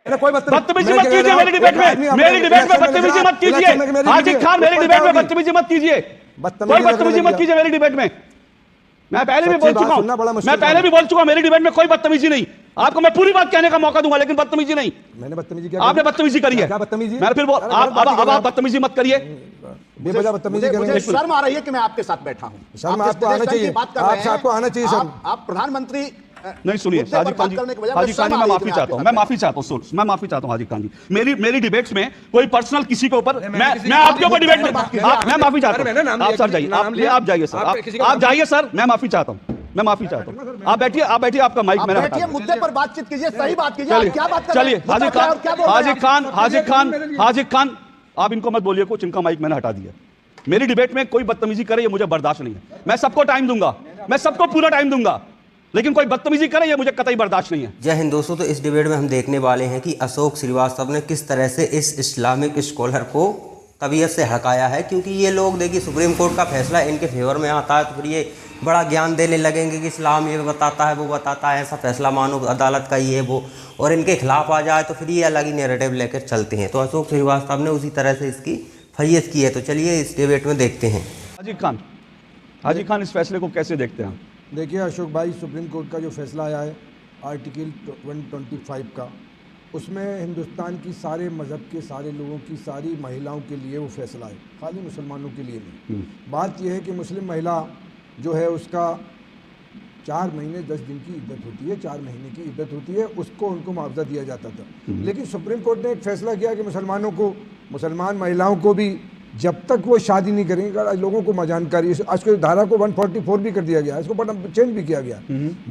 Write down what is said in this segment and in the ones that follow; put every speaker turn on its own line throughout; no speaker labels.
कोई बदतमीजी मत कीजिए मेरी डिबेट में, बदतमीजी मत कीजिए हाजी खान, मेरी डिबेट में बदतमीजी मत कीजिए, कोई बदतमीजी मत कीजिए मेरी डिबेट में। मैं पहले भी बोल चुका हूं, मेरी डिबेट में कोई बदतमीजी नहीं। आपको मैं पूरी बात कहने का मौका दूंगा, लेकिन बदतमीजी नहीं।
मैंने बदतमीजी किया?
आपने बदतमीजी करी है।
क्या बदतमीजी?
मैं फिर अब आप बदतमीजी मत करिए।
बेवजह बदतमीजी करेंगे।
शर्म आ रही है कि मैं आपके साथ बैठा हूं।
शर्म आपको आना चाहिए, आपको आना चाहिए शर्म।
आप प्रधानमंत्री
नहीं, सुनिए हाजी खान जी, हाजी खान जी मैं माफी चाहता हूं, मैं माफी चाहता हूं हाजी खान जी। मेरी डिबेट्स में कोई पर्सनल किसी के ऊपर, मैं आपके ऊपर डिबेट में मैं माफी चाहता हूं। आप सर जाइए, आप जाइए सर, आप जाइए सर, मैं माफी चाहता हूं, मैं माफी चाहता हूं। आप बैठिए, आपका माइक मेरा हटा।
मुद्दे पर बातचीत कीजिए, सही बात कीजिए। क्या बात कर
चलिए हाजी खान आप इनको मत बोलिए कुछ, इनका माइक मैंने हटा दिया। मेरी डिबेट में कोई बदतमीजी करे ये मुझे बर्दाश्त नहीं है। मैं सबको टाइम दूंगा, मैं सबको पूरा टाइम दूंगा, लेकिन कोई बदतमीजी करे ये मुझे कतई बर्दाश्त नहीं है।
जय हिंद दोस्तों, तो इस डिबेट में हम देखने वाले हैं कि अशोक श्रीवास्तव ने किस तरह से इस इस्लामिक स्कॉलर को तबीयत से हड़काया है। क्योंकि ये लोग देखिए सुप्रीम कोर्ट का फैसला इनके फेवर में आता है तो फिर ये बड़ा ज्ञान देने लगेंगे कि इस्लाम ये बताता है, वो बताता है, ऐसा फैसला मानो अदालत का ये वो, और इनके खिलाफ आ जाए तो फिर ये अलग ही नैरेटिव लेकर चलते हैं। तो अशोक श्रीवास्तव ने उसी तरह से इसकी फैयत की है। तो चलिए इस डिबेट में देखते हैं।
हाजी खान इस फैसले को कैसे देखते हैं?
देखिए अशोक भाई, सुप्रीम कोर्ट का जो फैसला आया है आर्टिकल 125 का, उसमें हिंदुस्तान की सारे मज़हब के सारे लोगों की, सारी महिलाओं के लिए वो फैसला है, खाली मुसलमानों के लिए नहीं। बात यह है कि मुस्लिम महिला जो है उसका 4 महीने 10 दिन की इद्दत होती है, 4 महीने की इद्दत होती है, उसको उनको मुआवजा दिया जाता था। लेकिन सुप्रीम कोर्ट ने एक फैसला किया कि मुसलमान महिलाओं को भी जब तक वो शादी नहीं करेंगे, अगर लोगों को जानकारी है, आज के धारा को 144 भी कर दिया गया, इसको बड़ा चेंज भी किया गया।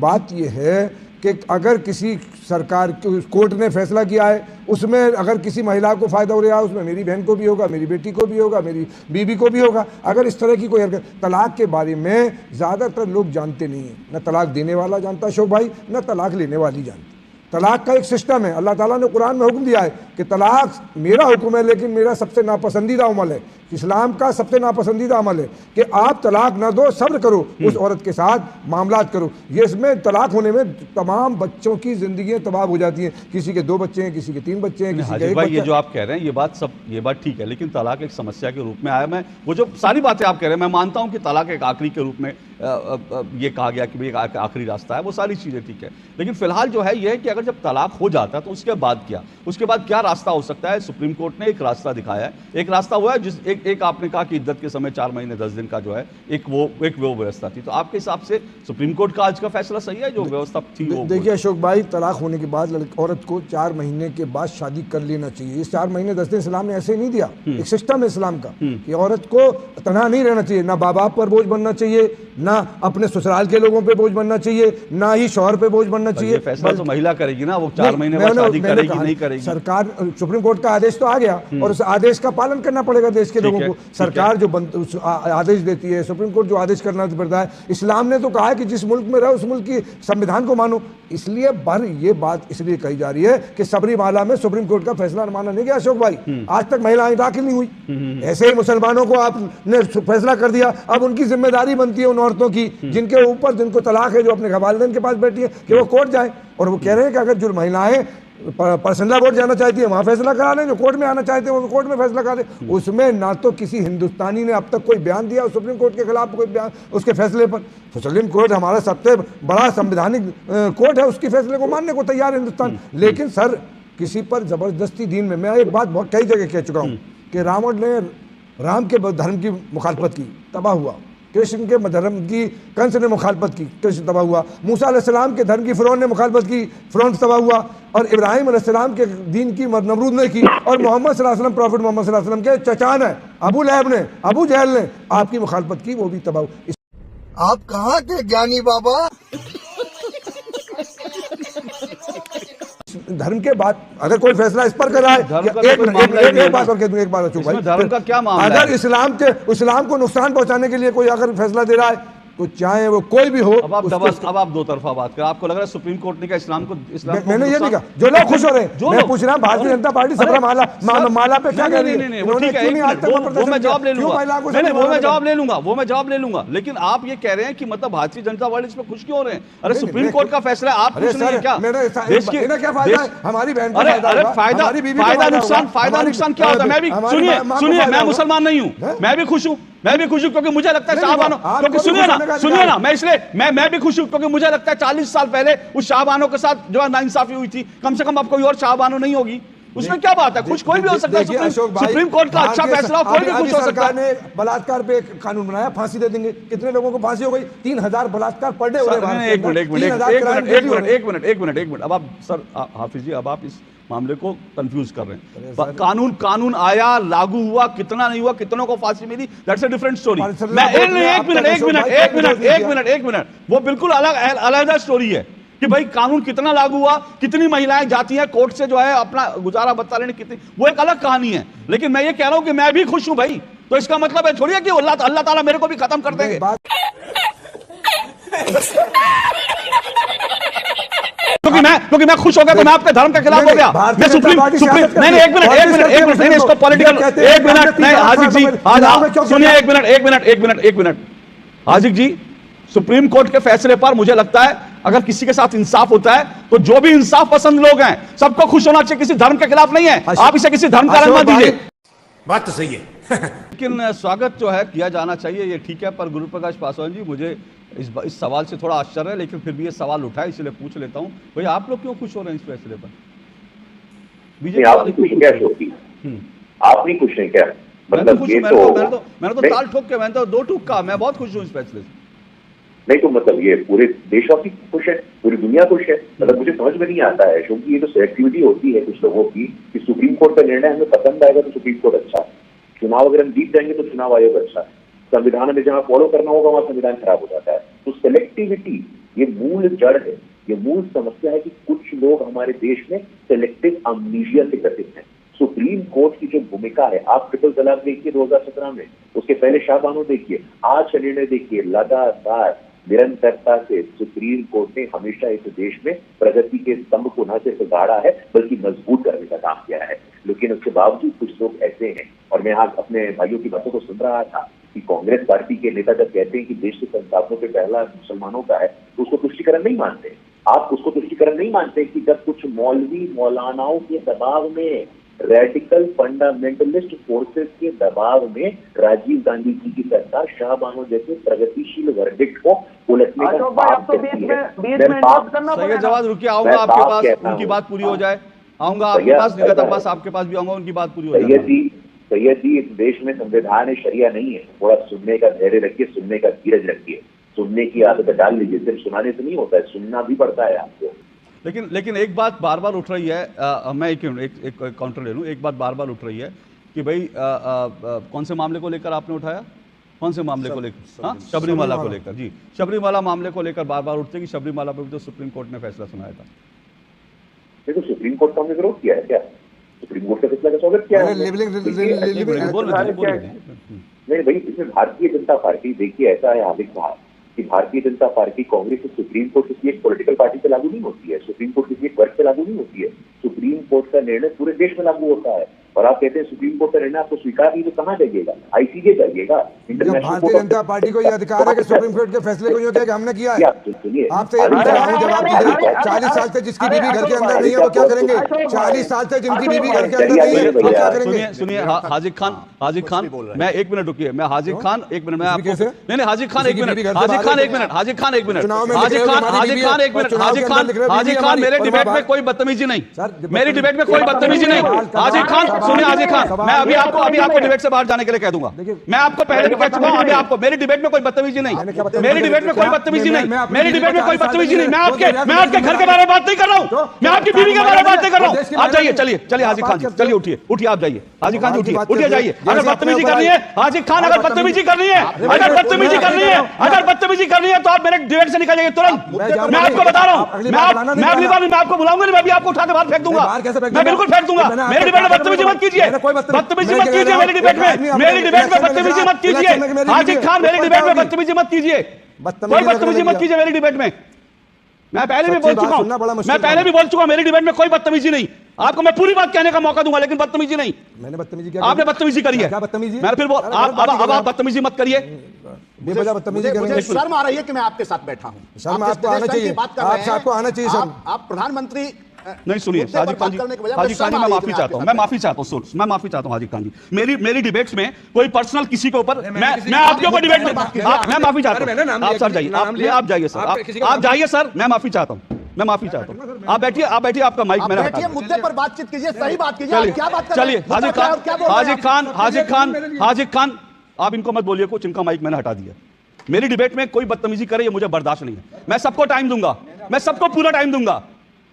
बात यह है कि अगर किसी सरकार कोर्ट ने फैसला किया है, उसमें अगर किसी महिला को फ़ायदा हो रहा है, उसमें मेरी बहन को भी होगा, मेरी बेटी को भी होगा, मेरी बीवी को भी होगा। अगर इस तरह की कोई हरकत, तलाक के बारे में ज़्यादातर लोग जानते नहीं हैं, न तलाक देने वाला जानता अशोक भाई, न तलाक लेने वाली जानती। तलाक का एक सिस्टम है, अल्लाह ताला ने कुरान में हुक्म दिया है कि तलाक मेरा हुक्म है, लेकिन मेरा सबसे नापसंदीदा अमल है, इस्लाम का सबसे नापसंदीदा अमल है कि आप तलाक ना दो, सब्र करो, उस औरत के साथ मामलात करो। ये इसमें तलाक होने में तमाम बच्चों की ज़िंदगियाँ तबाह हो जाती हैं। किसी के 2 बच्चे हैं, किसी के 3 बच्चे हैं, किसी के 1 बच्चा।
ये जो आप कह रहे हैं ये बात ठीक है, लेकिन तलाक एक समस्या के रूप में आया। मैं वो जो सारी बातें आप कह रहे हैं, मैं मानता हूँ कि तलाक एक आखिरी के रूप में ये कहा गया कि भाई एक आखिरी रास्ता है, वो सारी चीज़ें ठीक है। लेकिन फिलहाल जो है ये है कि अगर जब तलाक हो जाता है तो उसके बाद क्या रास्ता हो सकता है? सुप्रीम कोर्ट ने एक रास्ता दिखाया है, एक रास्ता हुआ है जिस एक आपने कहा कि इद्दत के समय 4 महीने 10 दिन का जो है एक वो व्यवस्था थी। तो आपके हिसाब से सुप्रीम कोर्ट का आज का फैसला सही है जो व्यवस्था थी?
देखिए अशोक भाई, तलाक होने के बाद औरत को 4 महीने के बाद शादी कर लेना चाहिए। इस 4 महीने 10 दिन इस्लाम ने ऐसे नहीं दिया, एक सिस्टम है इस्लाम का कि औरत को तनहा नहीं रहना चाहिए, ना बाप बाप पर बोझ बनना चाहिए, ना अपने ससुराल के लोगों पे बोझ बनना चाहिए, ना ही शौहर पे बोझ बनना चाहिए।
फैसला तो महिला करेगी ना, वो 4 महीने बाद शादी करेगी नहीं करेगी।
सरकार, सुप्रीम कोर्ट का आदेश तो आ गया और उस आदेश का पालन करना पड़ेगा देश के लोगों को। सरकार जो आदेश देती है, सुप्रीम कोर्ट जो आदेश करना पड़ता है। इस्लाम ने तो कहा है कि जिस मुल्क में रहो उस मुल्क की संविधान को मानो। इसलिए ये बात इसलिए कही जा रही है कि सबरीमाला में सुप्रीम कोर्ट का फैसला माना नहीं गया अशोक भाई। आज तक महिलाएं दाखिल नहीं हुई, ऐसे ही मुसलमानों को आपने फैसला कर दिया। अब उनकी जिम्मेदारी बनती है उन औरतों की जिनके ऊपर जिनको तलाक है, जो अपने वालिदैन के पास बैठी है, कि वो कोर्ट जाए। और वो कह रहे हैं कि अगर जो महिलाएं पर्सनल कोर्ट जाना चाहती है वहाँ फैसला करा लें, जो कोर्ट में आना चाहते हैं वो कोर्ट में फैसला करा लें। उसमें ना तो किसी हिंदुस्तानी ने अब तक कोई बयान दिया सुप्रीम कोर्ट के खिलाफ, कोई बयान उसके फैसले पर। सुप्रीम कोर्ट हमारा सबसे बड़ा संवैधानिक कोर्ट है, उसके फैसले को मानने को तैयार है हिंदुस्तान। लेकिन सर, किसी पर जबरदस्ती दीन में, मैं एक बात बहुत कई जगह कह चुका हूँ कि रावण ने राम के धर्म की मुखालफत की, तबाह हुआ। कृष्ण के धर्म की कंस ने मुखालफत की, कृष्ण तबाह हुआ। मूसा अलैहिस्सलाम के धर्म की फ़िरौन ने मुखालफत की, फ़िरौन तबाह हुआ। और इब्राहिम अलैहिस्सलाम के दीन की नमरूद ने की। और मोहम्मद सल्लल्लाहु अलैहि वसल्लम, प्रॉफिट मोहम्मद सल्लल्लाहु अलैहि वसल्लम के चचा ने, अबू लहब ने, अबू जहल ने आपकी मुखालफत की, वो भी तबाह हुआ।
आप कहाँ के ज्ञानी बाबा?
धर्म के बाद अगर कोई फैसला इस पर कर रहा है, एक बात और कह दूं, एक बात अशोक भाई,
धर्म का क्या मामला है?
अगर इस्लाम को नुकसान पहुंचाने के लिए कोई अगर फैसला दे रहा है तो चाहे वो कोई भी हो।
अब आप दो तरफा बात कर, आपको लग रहा है सुप्रीम कोर्ट ने कहा इस्लाम को
मैंने ये नहीं कहा, जो लोग खुश हो रहे हैं, मैं पूछ रहा हूं भारतीय जनता पार्टी सबरा माला पे क्या कह रही है?
वो ठीक है, वो मैं जवाब ले लूंगा, वो मैं जवाब ले लूंगा, लेकिन आप ये कह रहे हैं कि मतलब भारतीय जनता पार्टी इस पर खुश क्यों हो रहे हैं? अरे सुप्रीम कोर्ट का फैसला आप खुश नहीं है क्या? देश की क्या फायदा है? हमारी बहन को फायदा नुकसान क्या होता है? मैं भी सुनिए मैं मुसलमान नहीं हूँ, मैं भी खुश हूँ क्योंकि मुझे लगता है शाहबानो, क्योंकि सुनिए ना मैं इसलिए मैं भी खुश हूं क्योंकि मुझे लगता है 40 साल पहले उस शाहबानो के साथ जो है नाइंसाफी हुई थी, कम से कम अब कोई और शाहबानो नहीं होगी, उसमें क्या बात है? खुश कोई भी हो सकता है, सुप्रीम कोर्ट का अच्छा फैसला कोई भी खुश हो सकता है।
ने बलात्कार पे एक कानून बनाया, फांसी दे देंगे, कितने लोगों को फांसी हो गई? 3000 बलात्कार पर डे हो रहे हैं।
एक मिनट, अब आप सर हाफिज जी, अब आप इस मामले को कंफ्यूज कर रहे हैं। कानून आया, लागू हुआ, कितना नहीं हुआ, कितनों को फांसी मिली, दैट्स अ डिफरेंट स्टोरी। एक मिनट, वो बिल्कुल अलग स्टोरी है कि भाई कानून कितना लागू हुआ, कितनी महिलाएं जाती हैं कोर्ट से जो है अपना गुजारा बत्ता लेने, कितनी, वो एक अलग कहानी है। लेकिन मैं ये कह रहा हूं कि मैं भी खुश हूं भाई, तो इसका मतलब है थोड़ी है कि अल्लाह ताला मेरे को भी खत्म कर देंगे। क्योंकि मैं खुश हो गया तो मैं आपके धर्म के खिलाफ हो गया, मैं सुप्रीम नहीं, एक मिनट, इसको पॉलिटिकल, एक मिनट नहीं, हाजिक जी, सुनिए, एक मिनट हाजिक जी, सुप्रीम कोर्ट के फैसले पर मुझे लगता है अगर किसी के साथ इंसाफ होता है तो जो भी इंसाफ पसंद लोग हैं सबको खुश होना चाहिए, किसी धर्म के खिलाफ नहीं है। आप इसे किसी धर्म का रंग मत दीजिए।
बात तो सही है
लेकिन स्वागत जो है किया जाना चाहिए, ये ठीक है, पर गुरु प्रकाश पासवान जी मुझे इस सवाल से थोड़ा आश्चर्य है, लेकिन फिर भी ये सवाल उठा है इसलिए पूछ लेता हूं, भाई आप लोग क्यों खुश हो रहे हैं इस फैसले पर?
बीजेपी आप नहीं खुश क्या? आप नहीं खुश हैं क्या? मतलब
मैंने तो ताल ठोक के, मैंने तो दो ठोक कहा, मैं बहुत खुश हूँ इस फैसले से।
नहीं तो मतलब ये पूरे देशवासी खुश है, पूरी दुनिया खुश है? मतलब मुझे समझ में नहीं आता है, क्योंकि ये तो सिलेक्टिविटी होती है कुछ लोगों की कि सुप्रीम कोर्ट का निर्णय हमें पसंद आएगा तो सुप्रीम कोर्ट अच्छा, चुनाव अगर हम जीत जाएंगे तो चुनाव आयोग अच्छा, संविधान में जहां फॉलो करना होगा वहां संविधान खराब हो जाता है। तो सिलेक्टिविटी ये मूल जड़ है, ये मूल समस्या है कि कुछ लोग हमारे देश में सिलेक्टिव अम्नीशिया से ग्रसित हैं। सुप्रीम कोर्ट की जो भूमिका है, आप ट्रिपल तलाक देखिए 2017 में, उसके पहले शाहबानो देखिए, आज का निर्णय देखिए, लगातार निरंतरता से सुप्रीम कोर्ट ने हमेशा इस देश में प्रगति के स्तंभ को न सिर्फ गाड़ा है बल्कि मजबूत करने का काम किया है। लेकिन उसके बावजूद कुछ लोग ऐसे हैं, और मैं आज अपने भाइयों की बातों को सुन रहा था कि कांग्रेस पार्टी के नेता जब कहते हैं कि देश के संस्थापकों पे पहला मुसलमानों का है तो उसको तुष्टिकरण नहीं मानते। आप उसको तुष्टिकरण नहीं मानते कि जब कुछ मौलवी मौलानाओं के दबाव में, रेडिकल फंडामेंटलिस्ट फोर्सेस के दबाव में राजीव गांधी जी की सरकार शाहबानो जैसे प्रगतिशील वर्डिक्ट को उलटने का पाप करती है।
जवाब रुकिए, आऊंगा आपके पास, उनकी बात पूरी हो जाए, आऊंगा आपके पास, निगत अब्बास आपके पास भी आऊंगा, उनकी बात पूरी हो जाए।
सैयद जी, इस देश में संविधान शरिया नहीं है, थोड़ा सुनने का धैर्य रखिए, सुनने का धीरज रखिए, सुनने की आदत डाल लीजिए, सिर्फ सुनाने से नहीं होता है, सुनना भी पड़ता है आपको।
लेकिन एक बात बार बार उठ रही है, मैं एक काउंटर ले लूं, एक बात बार बार उठ रही है कि भाई कौन से मामले को लेकर आपने उठाया, कौन से मामले को लेकर? हाँ, शबरीमाला को लेकर। जी, शबरीमाला मामले को लेकर बार बार उठते हैं कि शबरीमाला पर भी तो सुप्रीम कोर्ट ने फैसला सुनाया था।
देखो, सुप्रीम कोर्ट का हमने विरोध किया है क्या? सुप्रीम कोर्ट का फैसला का स्वागत किया है। नहीं भाई, इसमें भारतीय जनता पार्टी, देखिए ऐसा है हार्दिक साहब कि Bharatiya Janata party Congress supreme court किसी एक पॉलिटिकल पार्टी से लागू नहीं होती है, सुप्रीम कोर्ट किसी एक वर्ग से लागू नहीं होती है, सुप्रीम कोर्ट का निर्णय पूरे देश में लागू होता है। और आप कहते हैं सुप्रीम कोर्ट का निर्णय आपको स्वीकार नहीं, तो कहां जाइएगा? आईसीजे जाइएगा।
भारतीय जनता पार्टी को यह अधिकार है कि सुप्रीम कोर्ट के फैसले को यूं कहे कि हमने किया है। आपसे जवाब दीजिए, 40 साल से जिसकी बीवी घर के अंदर नहीं है वो क्या करेंगे? 40 साल से जिनकी बीवी घर के अंदर नहीं है वो क्या करेंगे?
सुनिए हाजिक खान, मैं एक मिनट रुकिए, मैं हाजिक खान एक मिनट, मैं आपको नहीं हाजिक खान एक मिनट, हाजिक खान एक मिनट, हाजिक खान मेरे डिबेट में कोई बदतमीजी नहीं, मेरी डिबेट में कोई बदतमीजी नहीं। हाजिक खान सुनिए, हाजिक खान, मैं अभी आपको डिबेट से बाहर जाने के लिए कह दूंगा। मैं आपको पहले भी कह चुका हूं, अभी आपको, मेरी डिबेट में कोई बदतमीजी नहीं, मेरी डिबेट में कोई बदतमीजी नहीं, मेरी डिबेट में कोई बदतमीजी नहीं। मैं आपके घर के बारे में बात नहीं कर रहा हूं, मैं आपकी बीवी के बारे में बात नहीं कर रहा हूं। आप जाइए, चलिए हाजिक खान, चलिए उठिए आप जाइए, हाजिक खान उठिए जाइए, अगर बदतमीजी करनी है हाजिर खान, अगर बदतमीजी करनी है, अगर बदतमीजी करनी है, अगर बदतमीजी करनी है तो आप मेरे डिबेट से निकल जाइए तुरंत। मैं आपको बता रहा हूं, मैं अगली बार मैं आपको बुलाऊंगा नहीं, मैं भी आपको उठा के बाहर फेंक दूंगा, मैं बिल्कुल फेंक दूंगा। मेरे डिबेट में बदतमीजी मत कीजिए, बदतमीजी मत कीजिए मेरी डिबेट में, मेरी डिबेट में बदतमीजी मत कीजिए हाजिर खान, मेरी डिबेट में बदतमीजी मत कीजिए, कोई बदतमीजी मत कीजिए मेरी डिबेट में। मैं पहले भी बोल चुका हूं, मैं पहले भी बोल चुका हूं, मेरी डिबेट में कोई बदतमीजी नहीं। आपको मैं पूरी बात कहने का मौका दूंगा, लेकिन बदतमीजी नहीं।
मैंने बदतमीजी क्या?
आपने बदतमीजी करी है,
क्या बदतमीजी?
मैं फिर अब आप बदतमीजी मत करिए।
बेवजह बदतमीजी
मुझे शर्म आ रही है कि मैं आपके साथ बैठा हूं।
शर्म आपको आना चाहिए, आपको आना चाहिए शर्म।
आप प्रधानमंत्री
नहीं सुनिए हाजी खान जी, हाजी खान जी मैं माफी चाहता हूं, मैं माफी चाहता हूं, मैं माफी चाहता हूं हाजी खान जी। मेरी डिबेट्स में कोई पर्सनल किसी के ऊपर मैं आपके ऊपर डिबेट में मैं माफी चाहता हूं। आप सर जाइए, आप जाइए सर, आप जाइए सर, मैं माफी चाहता हूं, मैं माफी चाहता हूं। आप बैठिए, आप बैठिए, आपका माइक मैंने हटा दिया।
मुद्दे पर बातचीत कीजिए, सही बात कीजिए, क्या बात कर रहे
चलिए
हैं?
हाजी खान आप इनको मत बोलिए कुछ, इनका माइक मैंने हटा दिया। मेरी डिबेट में कोई बदतमीजी करे ये मुझे बर्दाश्त नहीं है। मैं सबको टाइम दूंगा, मैं सबको पूरा टाइम दूंगा,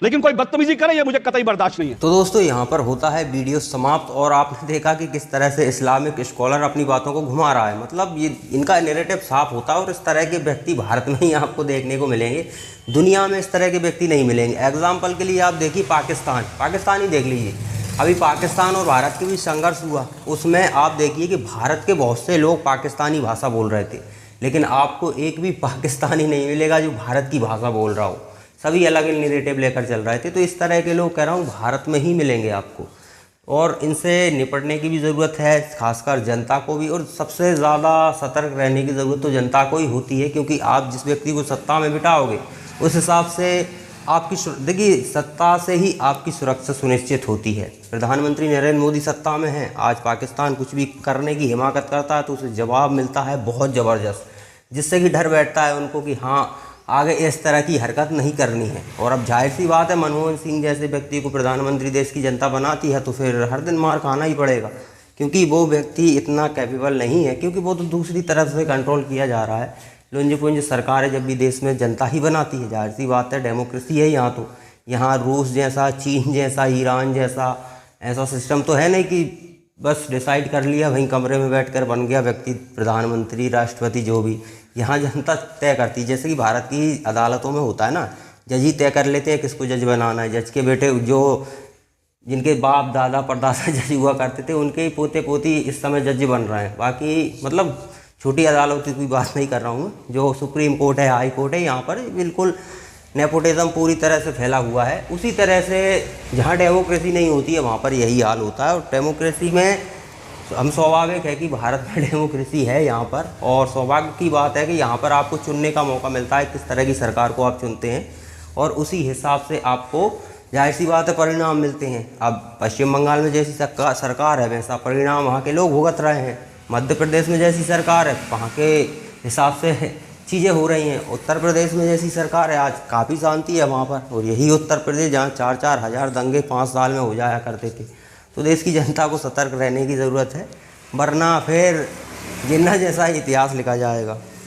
लेकिन कोई बदतमीजी करे ये मुझे कतई बर्दाश्त नहीं है।
तो दोस्तों यहाँ पर होता है वीडियो समाप्त, और आपने देखा कि किस तरह से इस्लामिक स्कॉलर अपनी बातों को घुमा रहा है। मतलब ये इनका नैरेटिव साफ होता है, और इस तरह के व्यक्ति भारत में ही आपको देखने को मिलेंगे, दुनिया में इस तरह के व्यक्ति नहीं मिलेंगे। एग्जाम्पल के लिए आप देखिए पाकिस्तान ही देख लीजिए। अभी पाकिस्तान और भारत के बीच संघर्ष हुआ, उसमें आप देखिए कि भारत के बहुत से लोग पाकिस्तानी भाषा बोल रहे थे, लेकिन आपको एक भी पाकिस्तानी नहीं मिलेगा जो भारत की भाषा बोल रहा हो। सभी अलग अलग नैरेटिव लेकर चल रहे थे। तो इस तरह के लोग कह रहा हूँ भारत में ही मिलेंगे आपको, और इनसे निपटने की भी ज़रूरत है, खासकर जनता को भी। और सबसे ज़्यादा सतर्क रहने की ज़रूरत तो जनता को ही होती है, क्योंकि आप जिस व्यक्ति को सत्ता में बिठाओगे उस हिसाब से आपकी देखिए सत्ता से ही आपकी सुरक्षा सुनिश्चित होती है। प्रधानमंत्री नरेंद्र मोदी सत्ता में हैं, आज पाकिस्तान कुछ भी करने की हिमाकत करता है तो उसे जवाब मिलता है बहुत ज़बरदस्त, जिससे कि डर बैठता है उनको कि हाँ आगे इस तरह की हरकत नहीं करनी है। और अब जाहिर सी बात है, मनमोहन सिंह जैसे व्यक्ति को प्रधानमंत्री देश की जनता बनाती है तो फिर हर दिन मार खाना ही पड़ेगा, क्योंकि वो व्यक्ति इतना कैपेबल नहीं है, क्योंकि वो तो दूसरी तरफ से कंट्रोल किया जा रहा है। लुंज पुंज सरकारें जब भी देश में जनता ही बनाती है, जाहिर सी बात है डेमोक्रेसी है यहाँ। तो यहाँ रूस जैसा, चीन जैसा, ईरान जैसा ऐसा सिस्टम तो है नहीं कि बस डिसाइड कर लिया वहीं कमरे में बैठकर बन गया व्यक्ति प्रधानमंत्री, राष्ट्रपति, जो भी। यहाँ जनता तय करती है, जैसे कि भारत की अदालतों में होता है ना, जज ही तय कर लेते हैं किसको जज बनाना है। जज के बेटे जो जिनके बाप दादा परदादा जज हुआ करते थे, उनके ही पोते पोती इस समय जज बन रहे हैं। बाकी मतलब छोटी अदालतों की बात नहीं कर रहा हूँ, जो सुप्रीम कोर्ट है, हाई कोर्ट है, यहाँ पर बिल्कुल नेपोटिज्म पूरी तरह से फैला हुआ है। उसी तरह से जहाँ डेमोक्रेसी नहीं होती है वहाँ पर यही हाल होता है। और डेमोक्रेसी में हम स्वाभाविक है कि भारत में डेमोक्रेसी है यहाँ पर, और सौभाग्य की बात है कि यहाँ पर आपको चुनने का मौका मिलता है किस तरह की सरकार को आप चुनते हैं, और उसी हिसाब से आपको जाहिर सी बात है परिणाम मिलते हैं। अब पश्चिम बंगाल में जैसी सरकार है वैसा परिणाम वहाँ के लोग भुगत रहे हैं। मध्य प्रदेश में जैसी सरकार है वहाँ के हिसाब से चीज़ें हो रही हैं। उत्तर प्रदेश में जैसी सरकार है आज काफ़ी शांति है वहाँ पर, और यही उत्तर प्रदेश जहाँ 4-4 हज़ार दंगे 5 साल में हो जाया करते थे। तो देश की जनता को सतर्क रहने की ज़रूरत है, वरना फिर जिन्ना जैसा इतिहास लिखा जाएगा।